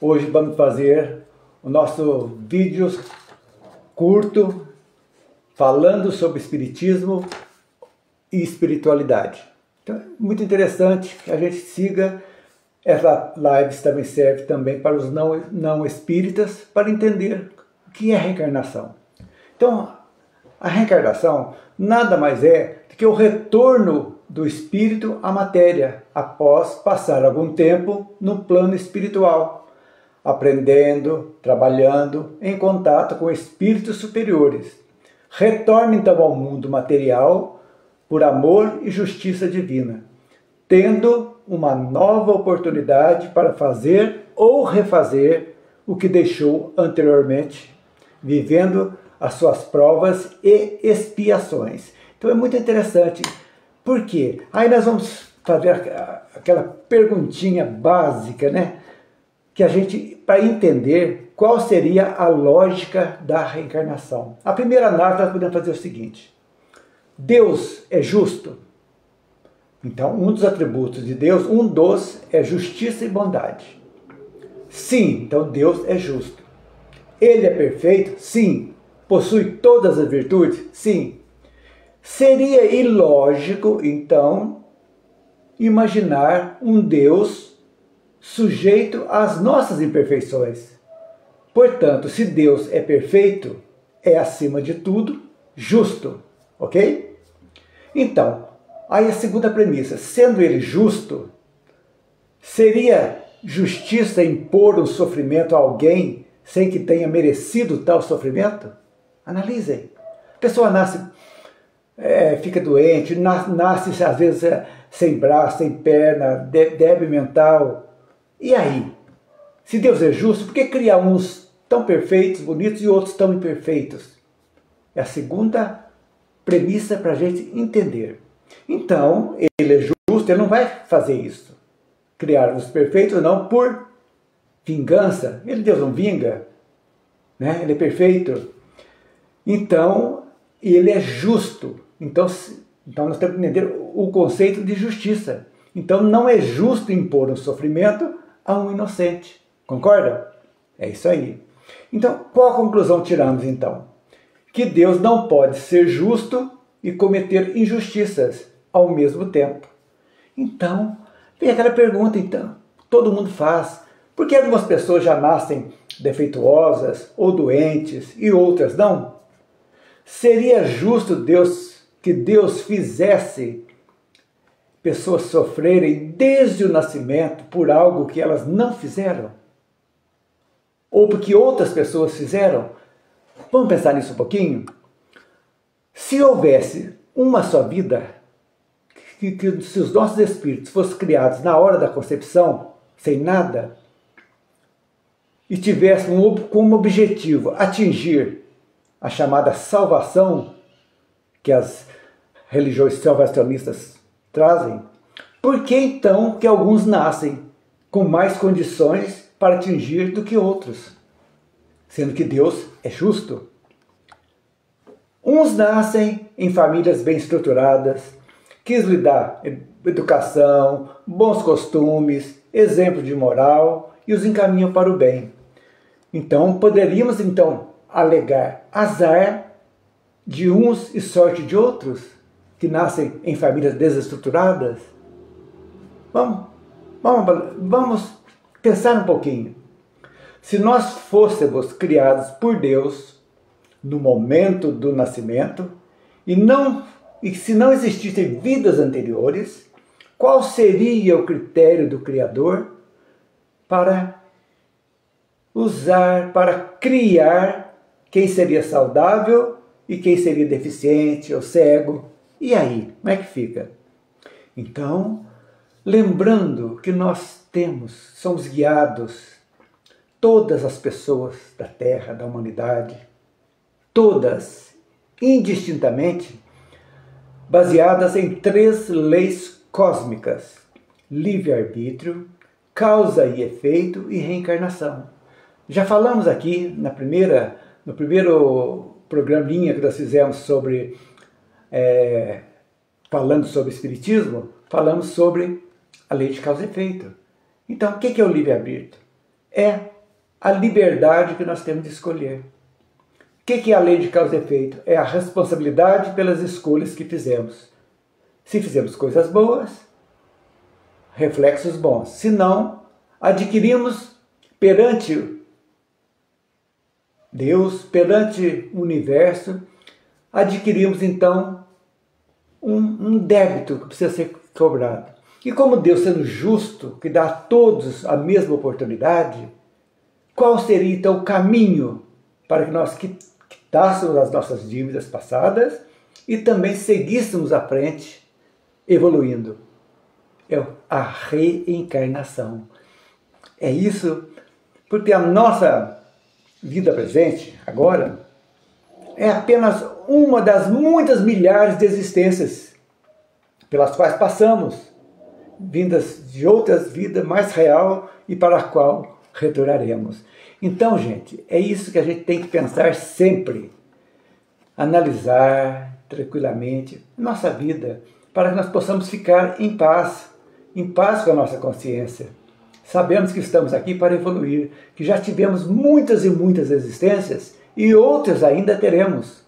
Hoje vamos fazer o nosso vídeo curto falando sobre espiritismo e espiritualidade. Então é muito interessante que a gente siga. Essa live também serve também para os não espíritas para entender o que é reencarnação. Então, a reencarnação nada mais é do que o retorno do espírito à matéria após passar algum tempo no plano espiritual, aprendendo, trabalhando em contato com espíritos superiores. Retorna então ao mundo material por amor e justiça divina, tendo uma nova oportunidade para fazer ou refazer o que deixou anteriormente, vivendo as suas provas e expiações. Então é muito interessante. Por quê? Aí nós vamos fazer aquela perguntinha básica, né? Que a gente, para entender qual seria a lógica da reencarnação. A primeira análise nós podemos fazer o seguinte: Deus é justo? Então, um dos atributos de Deus, um dos, é justiça e bondade. Sim, então Deus é justo. Ele é perfeito? Sim. Possui todas as virtudes? Sim. Seria ilógico, então, imaginar um Deus sujeito às nossas imperfeições. Portanto, se Deus é perfeito, é acima de tudo justo, ok? Então, aí a segunda premissa: sendo ele justo, seria justiça impor um sofrimento a alguém sem que tenha merecido tal sofrimento? Analisem. A pessoa nasce, fica doente, nasce às vezes sem braço, sem perna, débil mental. E aí? Se Deus é justo, por que criar uns tão perfeitos, bonitos, e outros tão imperfeitos? É a segunda premissa para a gente entender. Então, ele é justo, ele não vai fazer isso. Criar os perfeitos não por vingança. Deus não vinga, né? Ele é perfeito. Então, ele é justo. Então nós temos que entender o conceito de justiça. Então, não é justo impor um sofrimento a um inocente. Concorda? É isso aí. Então, qual a conclusão tiramos então? Que Deus não pode ser justo e cometer injustiças ao mesmo tempo. Então, vem aquela pergunta, então, todo mundo faz: por que algumas pessoas já nascem defeituosas ou doentes e outras não? Seria justo que Deus fizesse pessoas sofrerem desde o nascimento por algo que elas não fizeram? Ou porque outras pessoas fizeram? Vamos pensar nisso um pouquinho? Se houvesse uma só vida, se os nossos espíritos fossem criados na hora da concepção, sem nada, e tivessem como objetivo atingir a chamada salvação, que as religiões salvacionistas trazem, por que então que alguns nascem com mais condições para atingir do que outros? Sendo que Deus é justo. Uns nascem em famílias bem estruturadas, quis lhe dar educação, bons costumes, exemplo de moral e os encaminham para o bem. Então, poderíamos alegar azar de uns e sorte de outros, que nascem em famílias desestruturadas? Vamos pensar um pouquinho. Se nós fôssemos criados por Deus no momento do nascimento e se não existissem vidas anteriores, qual seria o critério do Criador para criar quem seria saudável e quem seria deficiente ou cego? E aí, como é que fica? Então, lembrando que nós somos guiados, todas as pessoas da Terra, da humanidade, todas, indistintamente, baseadas em 3 leis cósmicas: livre-arbítrio, causa e efeito e reencarnação. Já falamos aqui no primeiro programinha que nós fizemos falando sobre espiritismo, falamos sobre a lei de causa e efeito. Então, o que é o livre-arbítrio? É a liberdade que nós temos de escolher. O que é a lei de causa e efeito? É a responsabilidade pelas escolhas que fizemos. Se fizemos coisas boas, reflexos bons. Se não, adquirimos perante Deus, perante o universo, adquirimos então um débito que precisa ser cobrado. E como Deus, sendo justo, que dá a todos a mesma oportunidade, qual seria então o caminho para que nós quitássemos as nossas dívidas passadas e também seguíssemos à frente, evoluindo? É a reencarnação. É isso, porque a nossa vida presente, agora, é apenas uma das muitas milhares de existências pelas quais passamos, vindas de outras vidas mais real e para a qual retornaremos. Então, gente, é isso que a gente tem que pensar sempre. Analisar tranquilamente nossa vida, para que nós possamos ficar em paz com a nossa consciência. Sabemos que estamos aqui para evoluir, que já tivemos muitas e muitas existências e outras ainda teremos.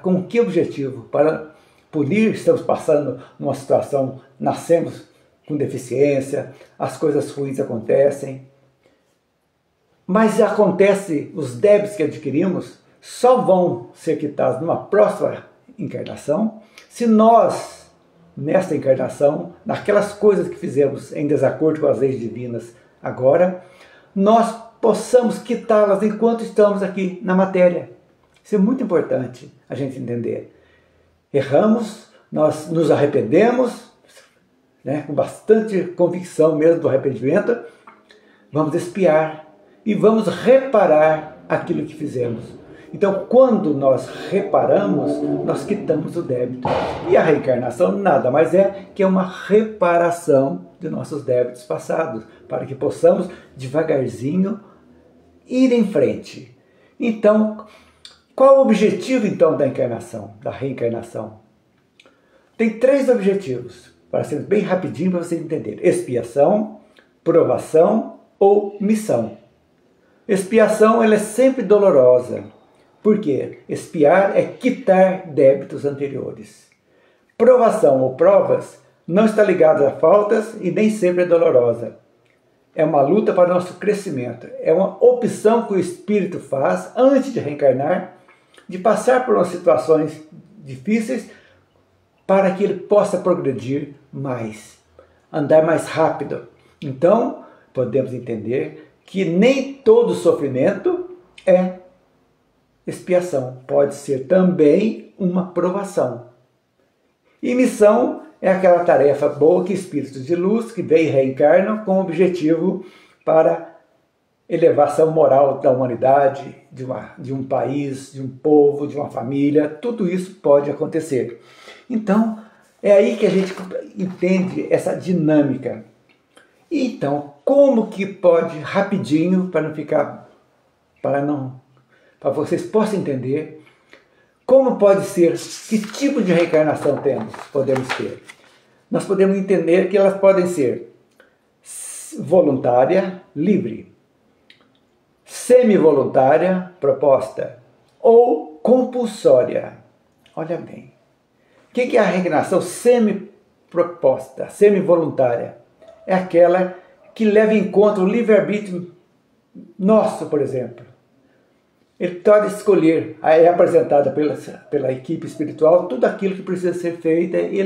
Com que objetivo? Para punir, estamos passando numa situação, nascemos com deficiência, as coisas ruins acontecem. Mas os débitos que adquirimos só vão ser quitados numa próxima encarnação, se nós, nesta encarnação, naquelas coisas que fizemos em desacordo com as leis divinas agora, nós possamos quitá-las enquanto estamos aqui na matéria. Isso é muito importante a gente entender. Erramos, nós nos arrependemos, né, com bastante convicção mesmo do arrependimento, vamos expiar e vamos reparar aquilo que fizemos. Então, quando nós reparamos, nós quitamos o débito. E a reencarnação nada mais é que uma reparação de nossos débitos passados, para que possamos, devagarzinho, ir em frente. Então, qual o objetivo, então, da encarnação, da reencarnação? Tem 3 objetivos, para ser bem rapidinho para vocês entenderem: expiação, provação ou missão. Expiação, ela é sempre dolorosa. Por quê? Expiar é quitar débitos anteriores. Provação ou provas não está ligada a faltas e nem sempre é dolorosa. É uma luta para o nosso crescimento. É uma opção que o espírito faz antes de reencarnar, de passar por umas situações difíceis para que ele possa progredir mais, andar mais rápido. Então, podemos entender que nem todo sofrimento é expiação, pode ser também uma provação. E missão é aquela tarefa boa que espíritos de luz que vêm e reencarnam com o objetivo para elevação moral da humanidade, de um país, de um povo, de uma família. Tudo isso pode acontecer. Então, é aí que a gente entende essa dinâmica. Então, como que pode, rapidinho, para vocês possam entender, como pode ser, que tipo de reencarnação podemos ter. Nós podemos entender que elas podem ser voluntária, livre, semi-voluntária, proposta, ou compulsória. Olha bem. O que é a reencarnação semi-proposta, semi-voluntária? É aquela que leva em conta o livre-arbítrio nosso, por exemplo. Ele pode escolher, é apresentada pela equipe espiritual tudo aquilo que precisa ser feito, e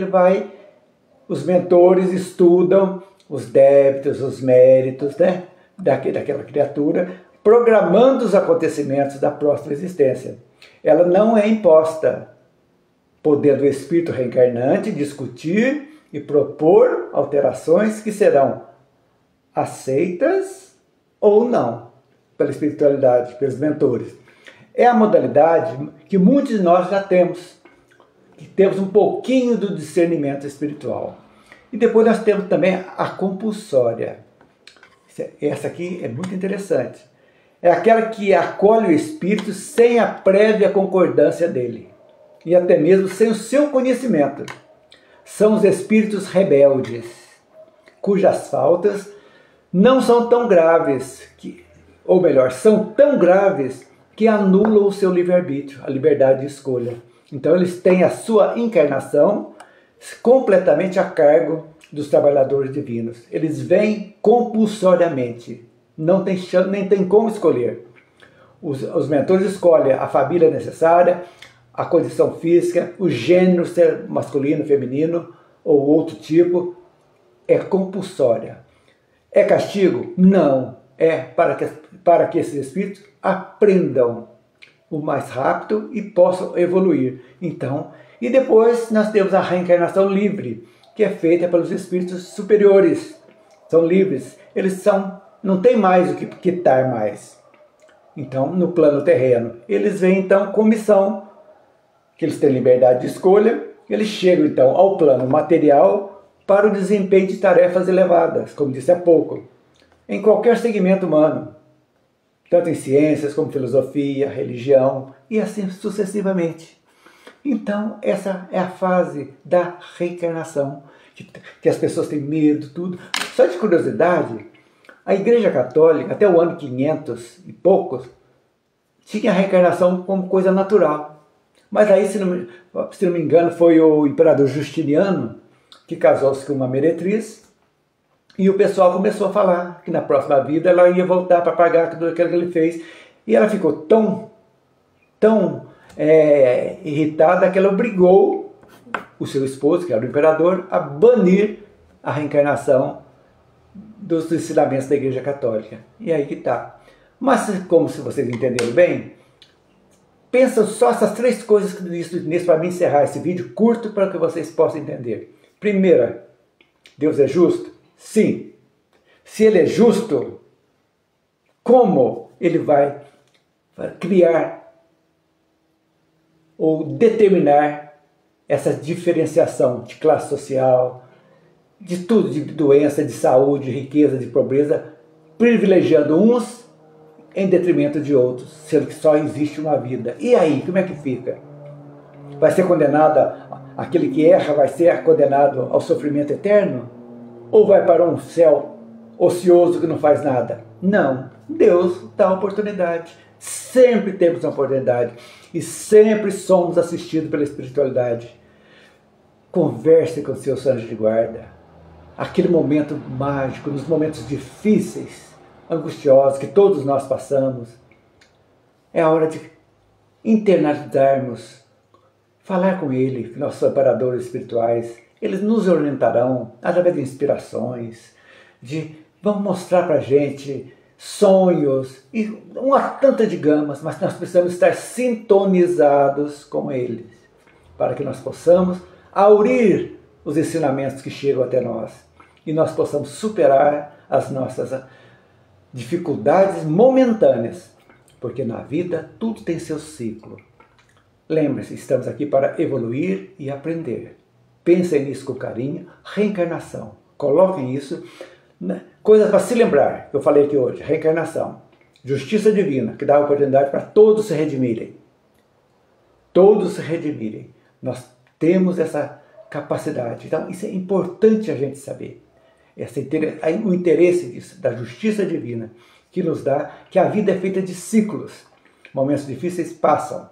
os mentores estudam os débitos, os méritos, né, daquela criatura, programando os acontecimentos da próxima existência. Ela não é imposta, podendo o espírito reencarnante discutir e propor alterações que serão aceitas ou não pela espiritualidade, pelos mentores. É a modalidade que muitos de nós já temos, que temos um pouquinho do discernimento espiritual. E depois nós temos também a compulsória. Essa aqui é muito interessante. É aquela que acolhe o espírito sem a prévia concordância dele, e até mesmo sem o seu conhecimento. São os espíritos rebeldes, cujas faltas não são tão graves ou melhor, são tão graves que anulam o seu livre-arbítrio, a liberdade de escolha. Então eles têm a sua encarnação completamente a cargo dos trabalhadores divinos. Eles vêm compulsoriamente, não tem chance, nem tem como escolher. Os mentores escolhem a família necessária, a condição física, o gênero, ser masculino, feminino ou outro tipo, é compulsória. É castigo? Não. É para que esses espíritos aprendam o mais rápido e possam evoluir. Então, e depois nós temos a reencarnação livre, que é feita pelos espíritos superiores. São livres. Eles não tem mais o que quitar mais. Então, no plano terreno, eles vêm então com missão, que eles têm liberdade de escolha, eles chegam então ao plano material para o desempenho de tarefas elevadas, como disse há pouco, em qualquer segmento humano, tanto em ciências como filosofia, religião e assim sucessivamente. Então, essa é a fase da reencarnação, que as pessoas têm medo, tudo. Só de curiosidade, a Igreja Católica, até o ano 500 e poucos, tinha a reencarnação como coisa natural. Mas aí, se não me engano, foi o imperador Justiniano que casou-se com uma meretriz e o pessoal começou a falar que na próxima vida ela ia voltar para pagar tudo aquilo que ele fez. E ela ficou tão irritada que ela obrigou o seu esposo, que era o imperador, a banir a reencarnação dos ensinamentos da Igreja Católica. E aí que está. Mas, como se vocês entenderam bem, pensa só essas três coisas que eu disse para mim encerrar esse vídeo curto para que vocês possam entender. Primeira, Deus é justo? Sim. Se Ele é justo, como Ele vai criar ou determinar essa diferenciação de classe social, de tudo, de doença, de saúde, de riqueza, de pobreza, privilegiando uns em detrimento de outros, sendo que só existe uma vida. E aí, como é que fica? Vai ser condenado, aquele que erra vai ser condenado ao sofrimento eterno? Ou vai para um céu ocioso que não faz nada? Não, Deus dá oportunidade. Sempre temos uma oportunidade e sempre somos assistidos pela espiritualidade. Converse com seus anjos de guarda. Aquele momento mágico, nos momentos difíceis, angustiosos que todos nós passamos, é a hora de internalizarmos, falar com Ele, nossos amparadores espirituais. Eles nos orientarão através de inspirações, vão mostrar para a gente sonhos e uma tanta de gamas, mas nós precisamos estar sintonizados com eles, para que nós possamos aurir os ensinamentos que chegam até nós e nós possamos superar as nossas dificuldades momentâneas, porque na vida tudo tem seu ciclo. Lembre-se, estamos aqui para evoluir e aprender. Pensem nisso com carinho. Reencarnação. Coloquem isso, né? Coisas para se lembrar, que eu falei aqui hoje. Reencarnação. Justiça divina, que dá a oportunidade para todos se redimirem. Todos se redimirem. Nós temos essa capacidade. Então, isso é importante a gente saber. O interesse disso, da justiça divina, que nos dá que a vida é feita de ciclos. Momentos difíceis passam.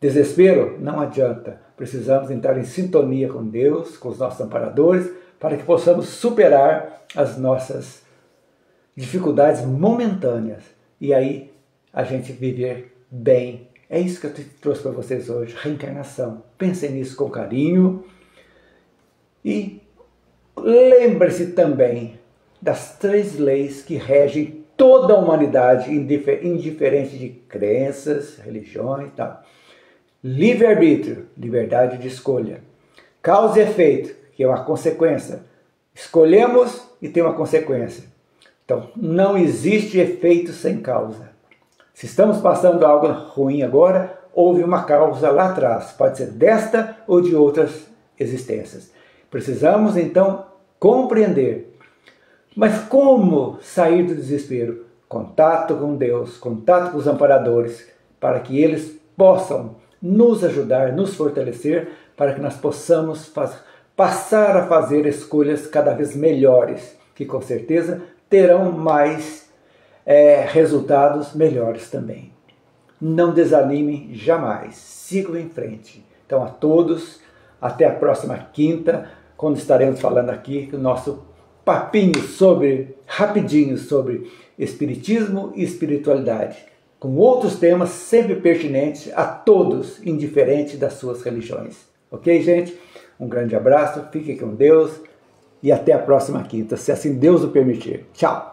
Desespero? Não adianta. Precisamos entrar em sintonia com Deus, com os nossos amparadores, para que possamos superar as nossas dificuldades momentâneas. E aí a gente viver bem. É isso que eu trouxe para vocês hoje. Reencarnação. Pensem nisso com carinho. E lembre-se também das 3 leis que regem toda a humanidade, indiferente de crenças, religiões e tal. Livre-arbítrio, liberdade de escolha. Causa e efeito, que é uma consequência. Escolhemos e tem uma consequência. Então, não existe efeito sem causa. Se estamos passando algo ruim agora, houve uma causa lá atrás. Pode ser desta ou de outras existências. Precisamos, então, compreender. Mas como sair do desespero? Contato com Deus, contato com os amparadores, para que eles possam nos ajudar, nos fortalecer, para que nós possamos passar a fazer escolhas cada vez melhores, que com certeza terão mais resultados melhores também. Não desanimem jamais, sigam em frente. Então a todos, até a próxima quinta, quando estaremos falando aqui o nosso papinho rapidinho sobre espiritismo e espiritualidade, com outros temas sempre pertinentes a todos, indiferente das suas religiões. Ok, gente? Um grande abraço, fiquem com Deus e até a próxima quinta, se assim Deus o permitir. Tchau!